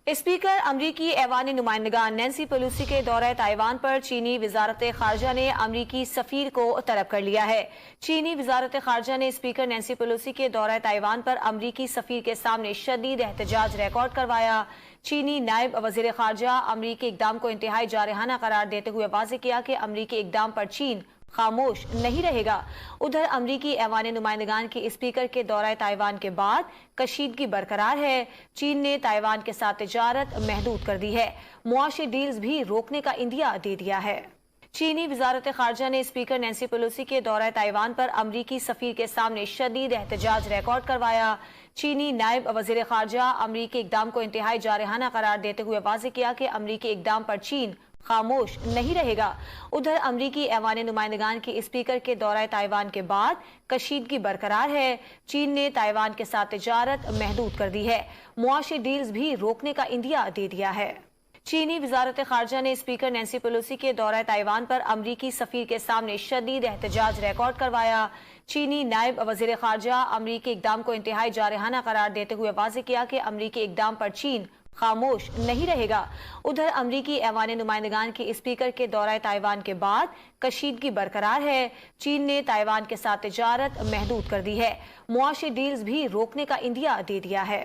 Speaker अमरीकी ऐवान नुमाइंदगान Nancy Pelosi के दौरे ताइवान पर चीनी वजारत खारजा ने अमरीकी सफीर को तलब कर लिया है। चीनी वजारत खारजा ने स्पीकर नैन्सी पेलोसी के दौरे ताइवान पर अमरीकी सफीर के सामने शदीद एहतजाज रिकॉर्ड करवाया। चीनी नायब वजीर खारजा अमरीकी इकदाम को इंतहाई जारहाना करार देते हुए वाज़ेह किया कि अमरीकी इकदाम पर चीन खामोश नहीं रहेगा। उधर अमरीकी ऐवान नुमाइंदगान के स्पीकर के दौरे ताइवान के बाद कशीदगी बरकरार है। चीन ने ताइवान के साथ तिजारत महदूद कर दी है, मुआशी डील्स भी रोकने का इंदिया दे दिया है। चीनी वजारत खारजा ने स्पीकर नैन्सी पेलोसी के दौरे ताइवान पर अमरीकी सफीर के सामने शदीद एहतजाज रिकॉर्ड करवाया। चीनी नायब वजीर खारजा अमरीकी इकदाम को इंतहाई जारहाना करार देते हुए वाज़ेह किया कि अमरीकी इकदाम पर चीन खामोश नहीं रहेगा। उधर अमरीकी ऐवान नुमाइंदगान के स्पीकर के दौरे ताइवान के बाद कशीदगी बरकरार है। चीन ने ताइवान के साथ तिजारत महदूद कर दी है, मुआशी डील्स भी रोकने का इंदिया दे दिया है। चीनी वजारत खारजा ने स्पीकर नैन्सी पेलोसी के दौरे ताइवान पर अमरीकी सफीर के सामने शदीद एहतजाज रिकॉर्ड करवाया। चीनी नायब वजीर खारजा अमरीकी इकदाम को इंतहाई जारहाना करार देते हुए वाज़ेह किया कि अमरीकी इकदाम पर चीन खामोश नहीं रहेगा। उधर अमरीकी ऐवान नुमाइंदगान के स्पीकर के दौरे ताइवान के बाद कशीदगी बरकरार है। चीन ने ताइवान के साथ तिजारत महदूद कर दी है, मुआशी डील्स भी रोकने का इंदिया दे दिया है।